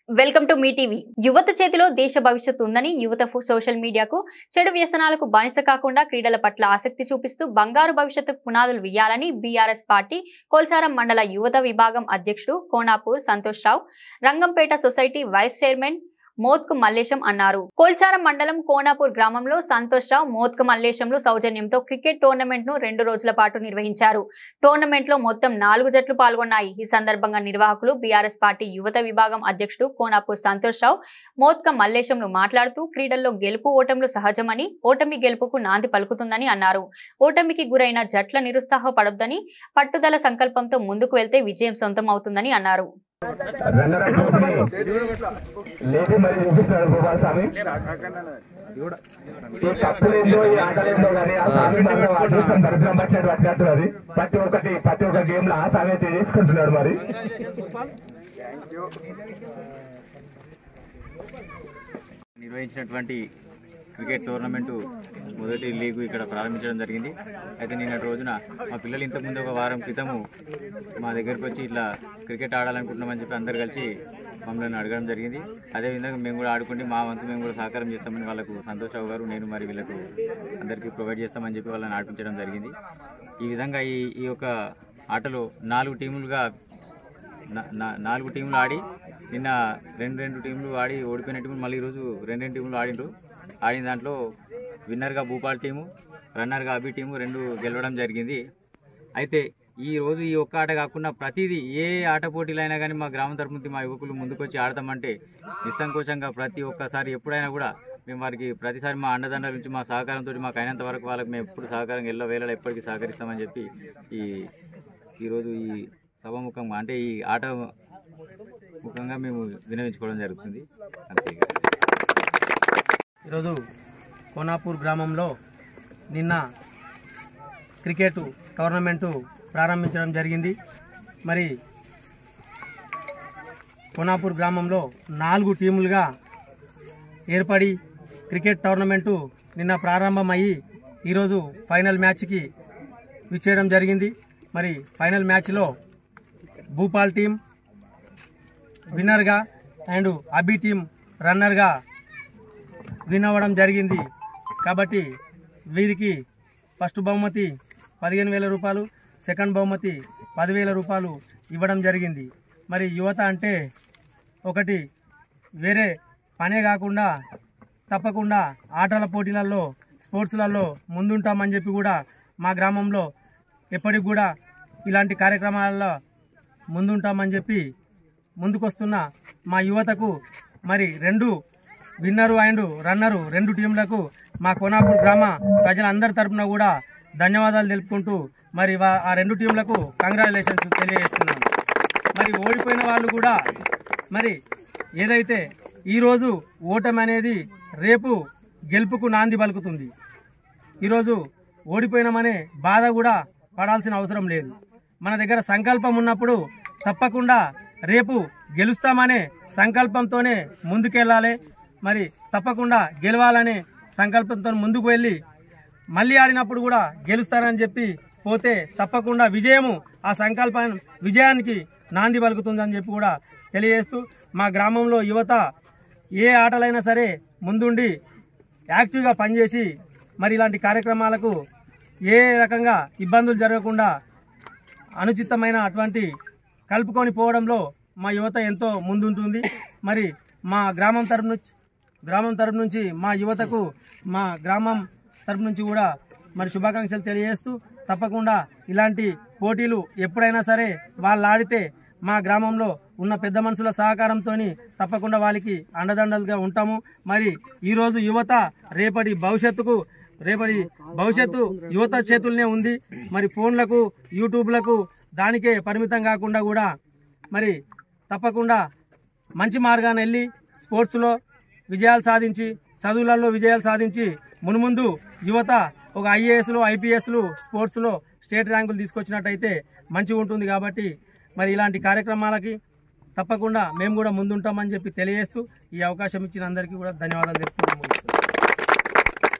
Welcome to me TV. యువత చేతిలో దేశ భవిష్యత్తు ఉందని యువత సోషల్ మీడియాకు చెడు వ్యసనాలకు బానిస కాకుండా క్రీడల పట్ల ఆసక్తి చూపిస్తూ బంగారు భవిష్యత్తుకు పునాదులు వేయాలని బీఆర్ఎస్ పార్టీ కోల్చారం మండల యువత విభాగం అధ్యక్షుడు Konapur Santosh Rao, Rangampet society vice chairman Mothku Mallesham అన్నారు. కోల్చారం మండలం కోనాపూర్ గ్రామంలో సంతోష్ రావు, మోత్కు మల్లేశంలు సౌజన్యంతో క్రికెట్ టోర్నమెంట్ ను 2 రోజుల పాటు నిర్వహించారు. టోర్నమెంట్ లో మొత్తం 4 జట్లు పాల్గొన్నాయి. ఈ సందర్భంగా నిర్వాహకులు బీఆర్ఎస్ పార్టీ యువత విభాగం అధ్యక్షుడు కోనాపూర్ సంతోష్ రావు, మోత్క మల్లేశంలు మాట్లాడుతూ క్రీడల్లో గెలుపు ఓటములు సహజమని, ఓటమి గెలుపుకు నాంది పలుకుతుందని అన్నారు. ఓటమికి గురైన జట్ల నిరుత్సాహపడొద్దని, పట్టుదల సంకల్పంతో ముందుకు వెళ్తే విజయం సొంతం అవుతుందని అన్నారు. ప్రతి ఒక్క గేమ్ లో ఆ సాగే చేసుకుంటున్నాడు. మరి నిర్వహించినటువంటి క్రికెట్ టోర్నమెంటు మొదటి లీగు ఇక్కడ ప్రారంభించడం జరిగింది. అయితే నిన్నటి రోజున మా పిల్లలు ఇంతకుముందు ఒక వారం క్రితము మా దగ్గరకు వచ్చి ఇట్లా క్రికెట్ ఆడాలనుకుంటున్నామని చెప్పి అందరు కలిసి మమ్మల్ని అడగడం జరిగింది. అదేవిధంగా మేము కూడా ఆడుకుంటే మా వంతు మేము కూడా సహకారం చేస్తామని వాళ్ళకు సంతోష్ రావు గారు, నేను మరి వీళ్ళకు అందరికీ ప్రొవైడ్ చేస్తామని చెప్పి వాళ్ళని ఆడిపించడం జరిగింది. ఈ విధంగా ఈ యొక్క ఆటలో 4 టీములు ఆడి నిన్న 2 టీములు ఆడి ఓడిపోయిన టీములు మళ్ళీ ఈరోజు 2 టీములు ఆడిన దాంట్లో విన్నర్గా భూపాల్ టీము, రన్నర్గా అభి టీము 2 గెలవడం జరిగింది. అయితే ఈరోజు ఈ ఒక్క ఆట కాకుండా ప్రతిదీ ఏ ఆట పోటీలైనా కానీ మా గ్రామం తరపు నుంచి మా యువకులు ముందుకొచ్చి ఆడతామంటే నిస్సంకోచంగా ప్రతి ఒక్కసారి ఎప్పుడైనా కూడా మేము వారికి ప్రతిసారి మా అండదండల నుంచి మా సహకారంతో మాకు అయినంత వరకు వాళ్ళకి మేము ఎప్పుడు సహకారం వేళ ఎప్పటికీ సహకరిస్తామని చెప్పి ఈరోజు ఈ సభాముఖంగా అంటే ఈ ఆట ముఖంగా మేము వినియోగించుకోవడం జరుగుతుంది. అంతే. ఈరోజు కోనాపూర్ గ్రామంలో నిన్న క్రికెట్ టోర్నమెంటు ప్రారంభించడం జరిగింది. మరి కోనాపూర్ గ్రామంలో 4 టీములుగా ఏర్పడి క్రికెట్ టోర్నమెంటు నిన్న ప్రారంభమయ్యి ఈరోజు ఫైనల్ మ్యాచ్కి విచ్చేయడం జరిగింది. మరి ఫైనల్ మ్యాచ్లో భూపాల్ టీం విన్నర్గా అండ్ అబి టీం రన్నర్గా విన్ అవ్వడం జరిగింది. కాబట్టి వీరికి ఫస్ట్ బహుమతి 15,000 రూపాయలు, సెకండ్ బహుమతి 10,000 రూపాయలు ఇవ్వడం జరిగింది. మరి యువత అంటే ఒకటి వేరే పనే కాకుండా తప్పకుండా ఆటల పోటీలలో స్పోర్ట్స్లలో ముందుంటామని చెప్పి కూడా మా గ్రామంలో ఎప్పటికి కూడా ఇలాంటి కార్యక్రమాలలో ముందుంటామని చెప్పి ముందుకొస్తున్న మా యువతకు మరి 2 విన్నరు అండ్ రన్నరు 2 టీంలకు మా కోనాపూర్ గ్రామ ప్రజలందరి తరఫున కూడా ధన్యవాదాలు తెలుపుకుంటూ మరి ఆ 2 టీంలకు కంగ్రాచులేషన్స్ తెలియజేస్తున్నాను. మరి ఓడిపోయిన వాళ్ళు కూడా మరి ఏదైతే ఈరోజు ఓటమి అనేది రేపు గెలుపుకు నాంది పలుకుతుంది. ఈరోజు ఓడిపోయినామనే బాధ కూడా పడాల్సిన అవసరం లేదు. మన దగ్గర సంకల్పం ఉన్నప్పుడు తప్పకుండా రేపు గెలుస్తామనే సంకల్పంతోనే ముందుకెళ్ళాలి. మరి తప్పకుండా గెలవాలనే సంకల్పంతో ముందుకు వెళ్ళి మళ్ళీ ఆడినప్పుడు కూడా గెలుస్తారని చెప్పి పోతే తప్పకుండా ఆ విజయానికి నాంది పలుకుతుందని చెప్పి కూడా తెలియజేస్తూ మా గ్రామంలో యువత ఏ ఆటలైనా సరే ముందుండి యాక్టివ్గా పనిచేసి మరి ఇలాంటి కార్యక్రమాలకు ఏ రకంగా ఇబ్బందులు జరగకుండా అనుచితమైన అటువంటి కలుపుకొని పోవడంలో మా యువత ఎంతో ముందుంటుంది. మరి మా గ్రామం తరపు నుంచి మా యువతకు మా గ్రామం తరపు నుంచి కూడా మరి శుభాకాంక్షలు తెలియజేస్తూ తప్పకుండా ఇలాంటి పోటీలు ఎప్పుడైనా సరే వాళ్ళు ఆడితే మా గ్రామంలో ఉన్న పెద్ద మనుషుల సహకారంతో తప్పకుండా వాళ్ళకి అండదండలుగా ఉంటాము. మరి ఈరోజు యువత రేపటి భవిష్యత్తు యువత చేతుల్నే ఉంది. మరి ఫోన్లకు యూట్యూబ్లకు దానికే పరిమితం కాకుండా కూడా మరి తప్పకుండా మంచి మార్గాన్ని వెళ్ళి స్పోర్ట్స్లో విజయాలు సాధించి చదువులలో విజయాలు సాధించి మున్ముందు యువత ఒక ఐఏఎస్లు ఐపీఎస్లు స్పోర్ట్స్లో స్టేట్ ర్యాంకులు తీసుకొచ్చినట్టయితే మంచిగా ఉంటుంది. కాబట్టి మరి ఇలాంటి కార్యక్రమాలకి తప్పకుండా మేము కూడా ముందుంటామని చెప్పి తెలియజేస్తూ ఈ అవకాశం ఇచ్చిన అందరికీ కూడా ధన్యవాదాలు తెలుపుతున్నాము.